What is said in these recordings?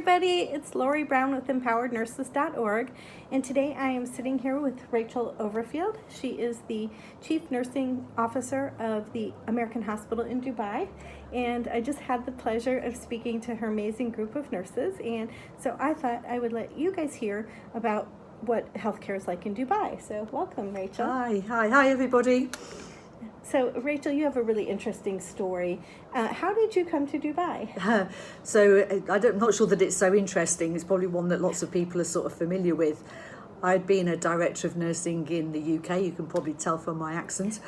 everybody, it's Lorie Brown with empowerednurses.org, and today I am sitting here with Rachel Overfield. She is the Chief Nursing Officer of the American Hospital in Dubai, and I just had the pleasure of speaking to her amazing group of nurses, and so I thought I would let you guys hear about what healthcare is like in Dubai. So welcome, Rachel. Hi everybody. So Rachel, you have a really interesting story. How did you come to Dubai? I'm not sure that it's so interesting. It's probably one that lots of people are sort of familiar with. I'd been a director of nursing in the UK, you can probably tell from my accent,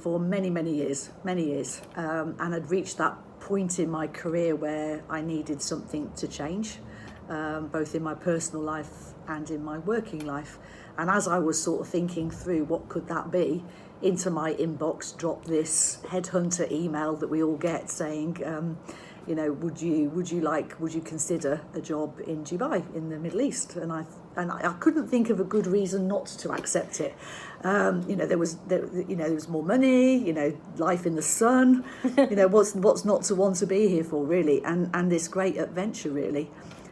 for many years. And I'd reached that point in my career where I needed something to change, both in my personal life and in my working life. And as I was sort of thinking through what could that be, into my inbox dropped this headhunter email that we all get saying, would you consider a job in Dubai in the Middle East? And I couldn't think of a good reason not to accept it. There was more money, life in the sun, what's not to want to be here for, really, and this great adventure, really.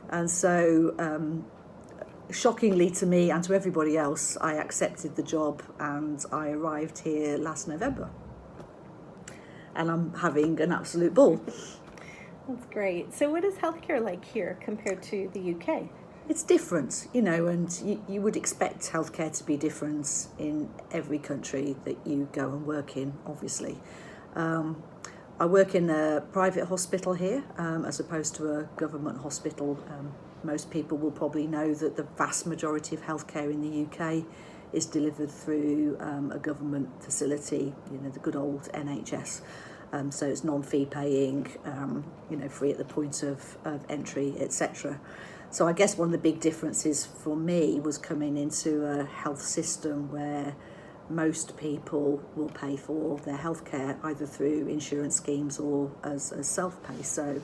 And so shockingly to me and to everybody else, I accepted the job and I arrived here last November. And I'm having an absolute ball. That's great. So what is healthcare like here compared to the UK? It's different, and you would expect healthcare to be different in every country that you go and work in, obviously. I work in a private hospital here as opposed to a government hospital. Most people will probably know that the vast majority of healthcare in the UK is delivered through a government facility, the good old NHS. So it's non-fee paying, free at the point of entry, etc. So I guess one of the big differences for me was coming into a health system where most people will pay for their healthcare either through insurance schemes or as self-pay. So,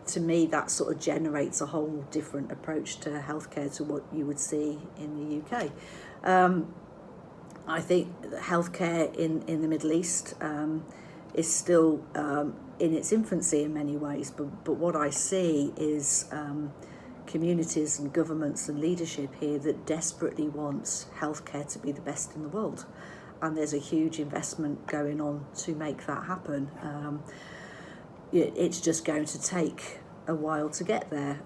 to me, that sort of generates a whole different approach to healthcare to what you would see in the UK. I think healthcare in the Middle East is still in its infancy in many ways, but what I see is communities and governments and leadership here that desperately wants healthcare to be the best in the world, and there's a huge investment going on to make that happen. It's just going to take a while to get there,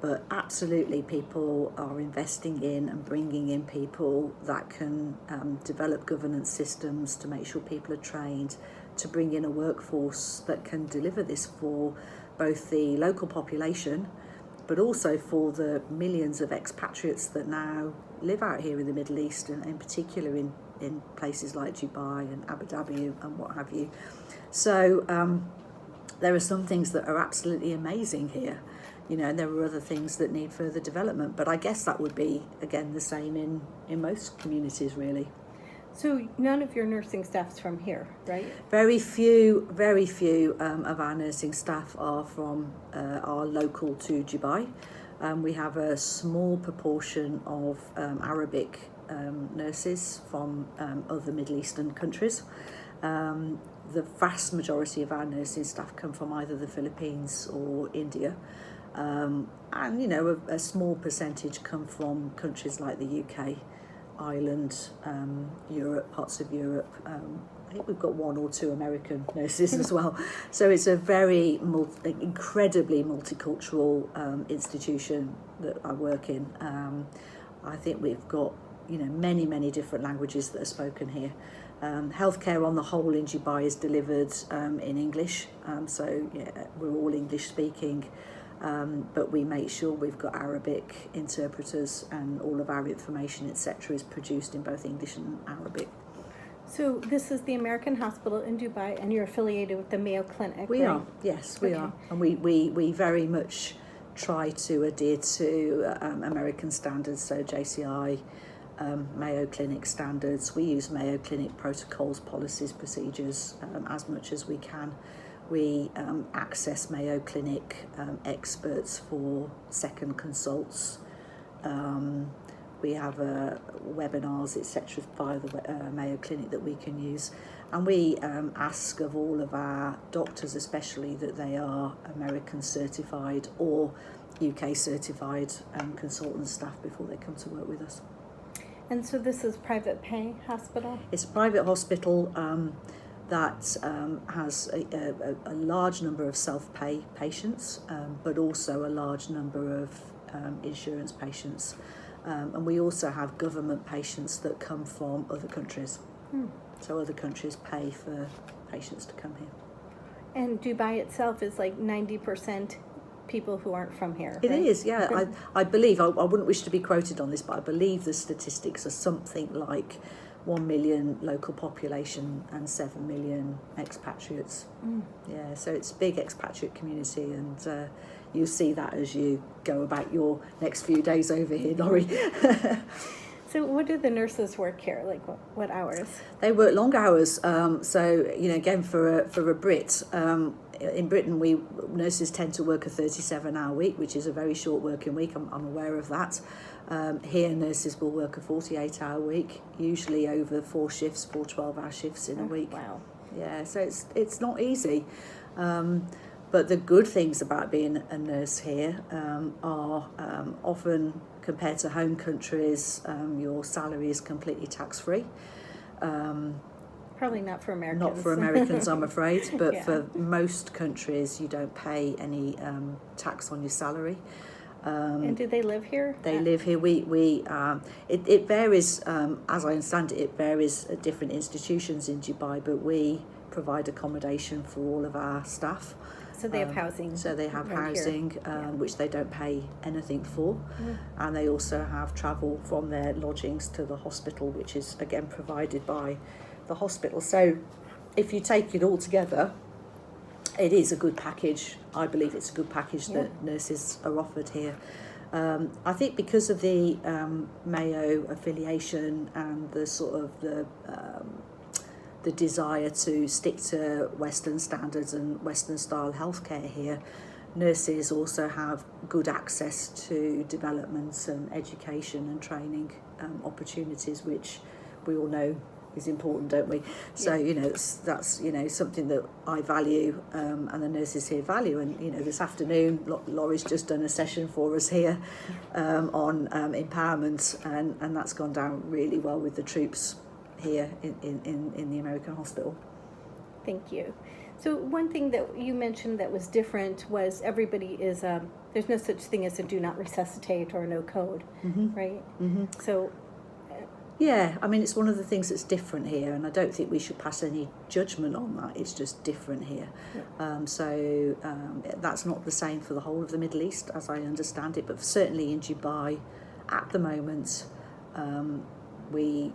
but absolutely people are investing in and bringing in people that can develop governance systems to make sure people are trained, to bring in a workforce that can deliver this for both the local population but also for the millions of expatriates that now live out here in the Middle East, and in particular in places like Dubai and Abu Dhabi and what have you. So there are some things that are absolutely amazing here, and there are other things that need further development. But I guess that would be, again, the same in most communities, really. So none of your nursing staff's from here, right? Very few of our nursing staff are local to Dubai. We have a small proportion of Arabic nurses from other Middle Eastern countries. The vast majority of our nursing staff come from either the Philippines or India. And, a small percentage come from countries like the UK, Ireland, Europe, parts of Europe. I think we've got one or two American nurses as well. So it's a very incredibly multicultural institution that I work in. I think we've got many different languages that are spoken here. Healthcare on the whole in Dubai is delivered in English, we're all English speaking. But we make sure we've got Arabic interpreters, and all of our information, etc., is produced in both English and Arabic. So this is the American Hospital in Dubai, and you're affiliated with the Mayo Clinic, We right? are, yes, we are. And we very much try to adhere to American standards, so JCI, Mayo Clinic standards. We use Mayo Clinic protocols, policies, procedures as much as we can. We access Mayo Clinic experts for second consults. we have webinars, etc., via the Mayo Clinic that we can use. And we ask of all of our doctors especially that they are American certified or UK certified consultant staff before they come to work with us. And so this is private pay hospital? It's a private hospital that has a large number of self-pay patients, but also a large number of insurance patients. And we also have government patients that come from other countries. So other countries pay for patients to come here. And Dubai itself is like 90% people who aren't from here. It right? is, yeah. I believe, I wouldn't wish to be quoted on this, but I believe the statistics are something like 1 million local population and 7 million expatriates. Yeah, so it's a big expatriate community, and you'll see that as you go about your next few days over here, Lorie. So what do the nurses work here? Like what hours? They work long hours. So, you know, again, for a Brit, in Britain, nurses tend to work a 37-hour week, which is a very short working week. I'm aware of that. Here, nurses will work a 48-hour week, usually over 4 12-hour shifts in a week. Wow. Yeah, so it's not easy. But the good things about being a nurse here are often, compared to home countries, your salary is completely tax-free. Probably not for Americans. Not for Americans, I'm afraid, but Yeah. for most countries, you don't pay any tax on your salary. And do they live here? They live here. It varies, as I understand it, it varies at different institutions in Dubai, but we provide accommodation for all of our staff. So they have housing. So they have right housing, here. which they don't pay anything for. And they also have travel from their lodgings to the hospital, which is again provided by the hospital. So if you take it all together, it is a good package. I believe it's a good package that nurses are offered here. I think because of the Mayo affiliation and the sort of the desire to stick to Western standards and Western style healthcare here, nurses also have good access to development and education and training opportunities, which we all know is important, don't we? So, you know, that's you know, something that I value and the nurses here value. And, you know, this afternoon, Laurie's just done a session for us here on empowerment, and that's gone down really well with the troops here in the American hospital. Thank you. So one thing that you mentioned that was different was everybody is, there's no such thing as a do not resuscitate or no code, right? So yeah, I mean, it's one of the things that's different here, and I don't think we should pass any judgment on that. It's just different here. So that's not the same for the whole of the Middle East, as I understand it, but certainly in Dubai at the moment, we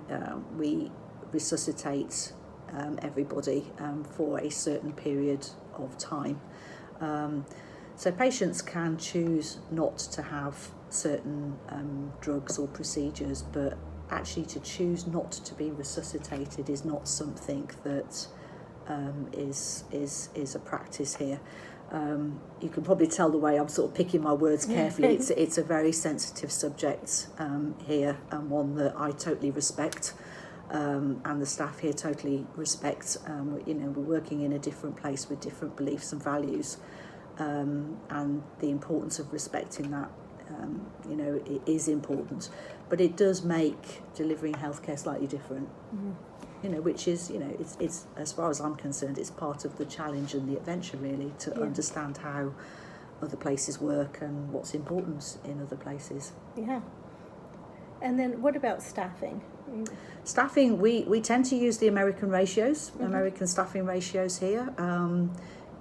resuscitate everybody for a certain period of time. So patients can choose not to have certain drugs or procedures, but actually to choose not to be resuscitated is not something that is a practice here. You can probably tell the way I'm sort of picking my words carefully. It's a very sensitive subject here, and one that I totally respect, and the staff here totally respect. You know, we're working in a different place with different beliefs and values, and the importance of respecting that, you know, it is important. But it does make delivering healthcare slightly different. You know, which is, you know, it's as far as I'm concerned, it's part of the challenge and the adventure, really, to understand how other places work and what's important in other places. Yeah. And then what about staffing? Staffing, we tend to use the American ratios, American staffing ratios here,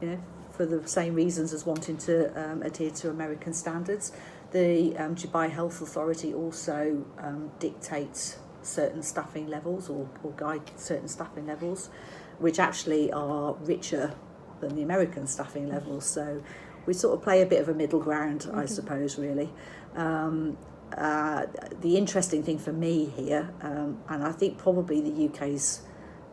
you know, for the same reasons as wanting to adhere to American standards. The Dubai Health Authority also dictates certain staffing levels or guide certain staffing levels, which actually are richer than the American staffing levels. So we sort of play a bit of a middle ground, I suppose, really. The interesting thing for me here, and I think probably the UK's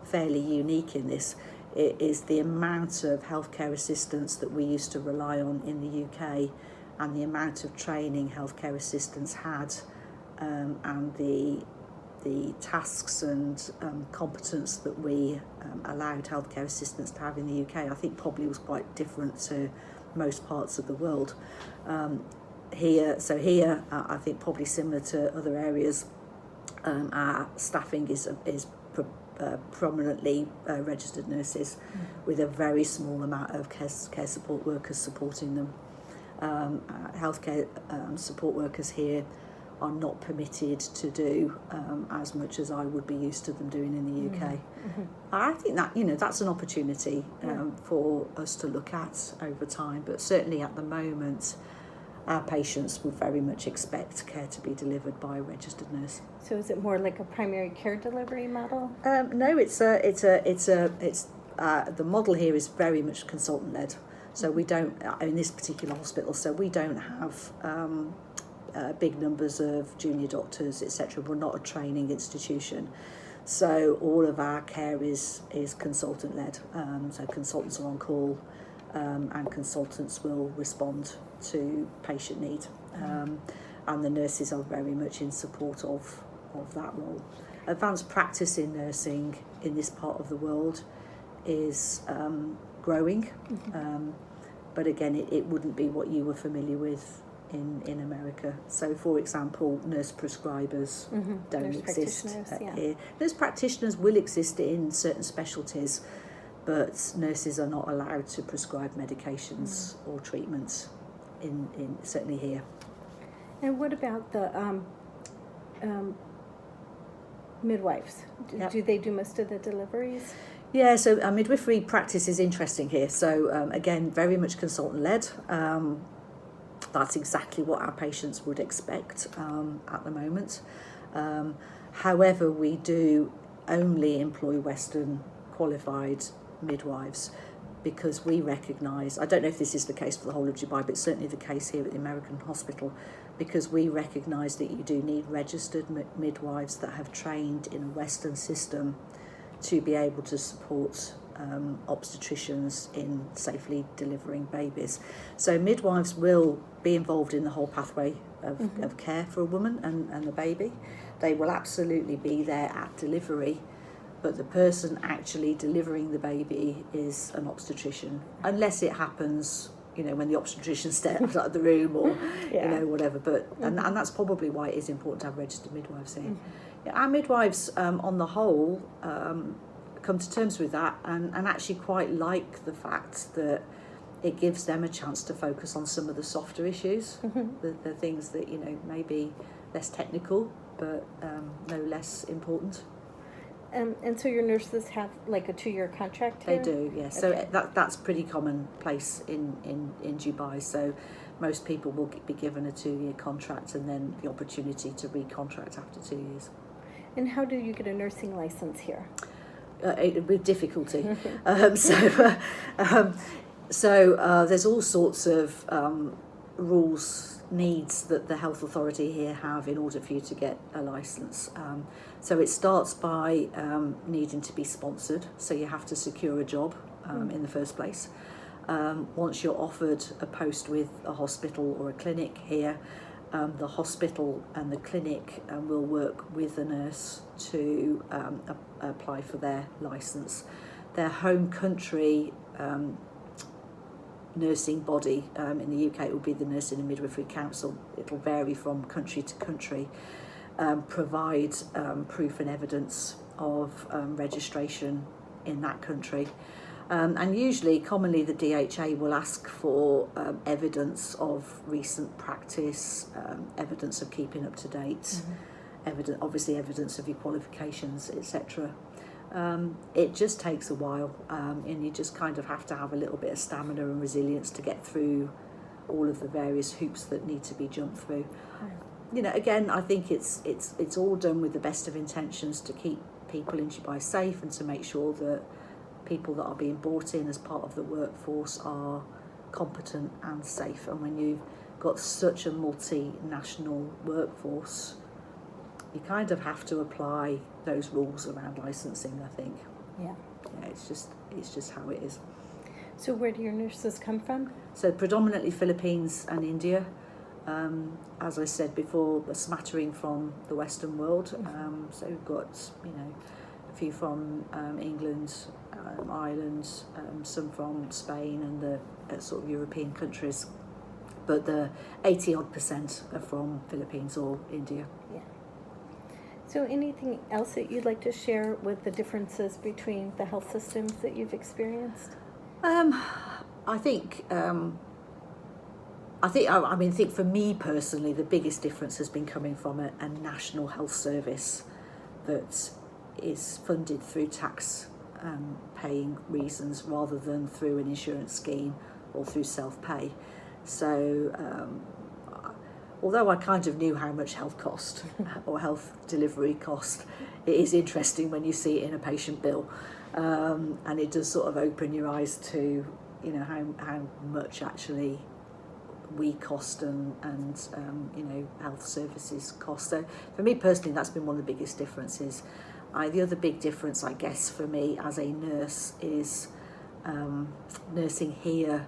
fairly unique in this, is the amount of healthcare assistance that we used to rely on in the UK and the amount of training healthcare assistants had and the tasks and competence that we allowed healthcare assistants to have in the UK, I think probably was quite different to most parts of the world. Here, I think probably similar to other areas, our staffing is prominently registered nurses, with a very small amount of care support workers supporting them. Healthcare support workers here are not permitted to do as much as I would be used to them doing in the UK. I think that, that's an opportunity for us to look at over time, but certainly at the moment, our patients would very much expect care to be delivered by a registered nurse. So is it more like a primary care delivery model? No, the model here is very much consultant led. So we don't, in this particular hospital, so we don't have big numbers of junior doctors, etc. We're not a training institution. So all of our care is consultant led. So consultants are on call, and consultants will respond to patient need. And the nurses are very much in support of that role. Advanced practice in nursing in this part of the world is growing, but again, it wouldn't be what you were familiar with in America. So, for example, nurse prescribers don't exist here. Nurse practitioners will exist in certain specialties, but nurses are not allowed to prescribe medications or treatments in certainly here. And what about the midwives? Do they do most of the deliveries? Yeah, so midwifery practice is interesting here. So again, very much consultant-led. That's exactly what our patients would expect at the moment. However, we do only employ Western qualified midwives because we recognise, I don't know if this is the case for the whole of Dubai, but it's certainly the case here at the American hospital, because we recognise that you do need registered midwives that have trained in a Western system to be able to support obstetricians in safely delivering babies. So midwives will be involved in the whole pathway of care for a woman and the baby. They will absolutely be there at delivery, but the person actually delivering the baby is an obstetrician, unless it happens, when the obstetrician steps out of the room or, whatever. But and that's probably why it is important to have registered midwives here. Our midwives, on the whole, come to terms with that and actually quite like the fact that it gives them a chance to focus on some of the softer issues, the things that, may be less technical, but no less important. And so your nurses have like a 2-year contract here? They do, yes. Okay. So that's pretty commonplace in Dubai. So most people will be given a 2-year contract and then the opportunity to recontract after 2 years. And how do you get a nursing license here? With difficulty. So there's all sorts of rules, needs that the health authority here have in order for you to get a license. So it starts by needing to be sponsored, so you have to secure a job in the first place. Once you're offered a post with a hospital or a clinic here, the hospital and the clinic will work with the nurse to apply for their license. Their home country nursing body in the UK, it will be the Nursing and Midwifery Council. It'll vary from country to country. Provide proof and evidence of registration in that country. And usually, commonly, the DHA will ask for evidence of recent practice, evidence of keeping up to date, evidence of your qualifications, etc. It just takes a while, and you just kind of have to have a little bit of stamina and resilience to get through all of the various hoops that need to be jumped through. Again, I think it's all done with the best of intentions to keep people in Dubai safe and to make sure that people that are being brought in as part of the workforce are competent and safe. And when you've got such a multinational workforce, you kind of have to apply those rules around licensing, I think. Yeah, it's just how it is. So where do your nurses come from? So predominantly Philippines and India. As I said before, a smattering from the Western world. So we've got, a few from England, Ireland, some from Spain and the sort of European countries. But the 80-odd% are from Philippines or India. Yeah. So anything else that you'd like to share with the differences between the health systems that you've experienced? I think for me personally, the biggest difference has been coming from a national health service that is funded through tax paying reasons rather than through an insurance scheme or through self-pay. So although I kind of knew how much health cost or health delivery cost, it is interesting when you see it in a patient bill, and it does sort of open your eyes to how much actually we cost and health services cost. So for me personally, that's been one of the biggest differences. The other big difference, I guess, for me as a nurse is nursing here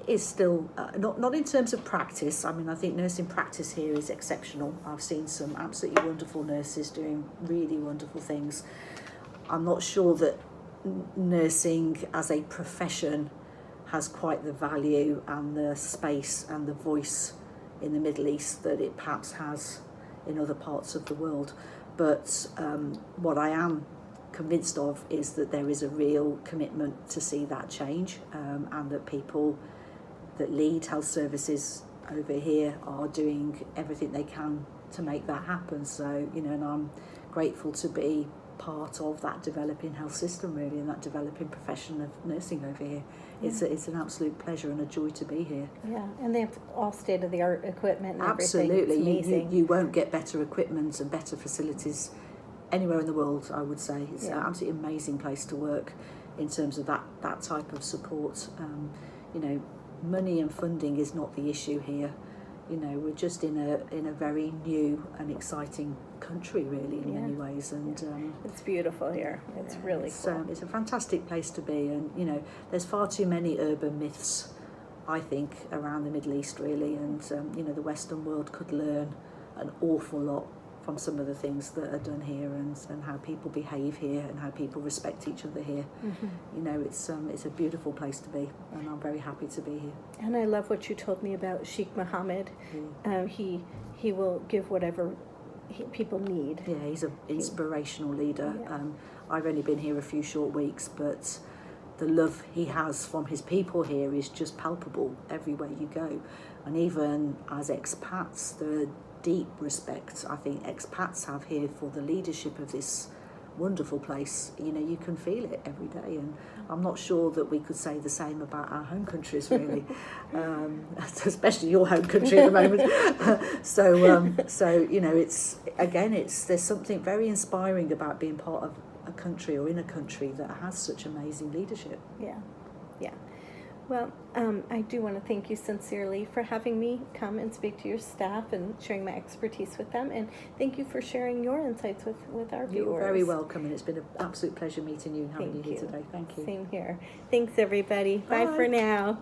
is still not in terms of practice. I mean, I think nursing practice here is exceptional. I've seen some absolutely wonderful nurses doing really wonderful things. I'm not sure that nursing as a profession has quite the value and the space and the voice in the Middle East that it perhaps has in other parts of the world. But what I am convinced of is that there is a real commitment to see that change, and that people that lead health services over here are doing everything they can to make that happen. So, and I'm grateful to be part of that developing health system, really, and that developing profession of nursing over here. It's an absolute pleasure and a joy to be here. Yeah, and they have all state-of-the-art equipment and Absolutely. everything. It's amazing. You won't get better equipment and better facilities anywhere in the world, I would say. It's an absolutely amazing place to work in terms of that type of support. Money and funding is not the issue here. We're just in a very new and exciting country, really, in many ways, and it's beautiful here. It's really cool. It's a fantastic place to be, and there's far too many urban myths, I think, around the Middle East, really, and the Western world could learn an awful lot from some of the things that are done here, and how people behave here and how people respect each other here. It's a beautiful place to be, and I'm very happy to be here. And I love what you told me about Sheikh Mohammed. He will give whatever people need. Yeah, he's an inspirational leader. Yeah. I've only been here a few short weeks, but the love he has from his people here is just palpable everywhere you go. And even as expats, the deep respect I think expats have here for the leadership of this wonderful place. You can feel it every day, and I'm not sure that we could say the same about our home countries, really. Especially your home country at the moment. It's there's something very inspiring about being part of a country or in a country that has such amazing leadership. Yeah. Well, I do want to thank you sincerely for having me come and speak to your staff and sharing my expertise with them. And thank you for sharing your insights with our viewers. You're very welcome, and it's been an absolute pleasure meeting you and having you here today. Thank you. Same here. Thanks, everybody. Bye for now.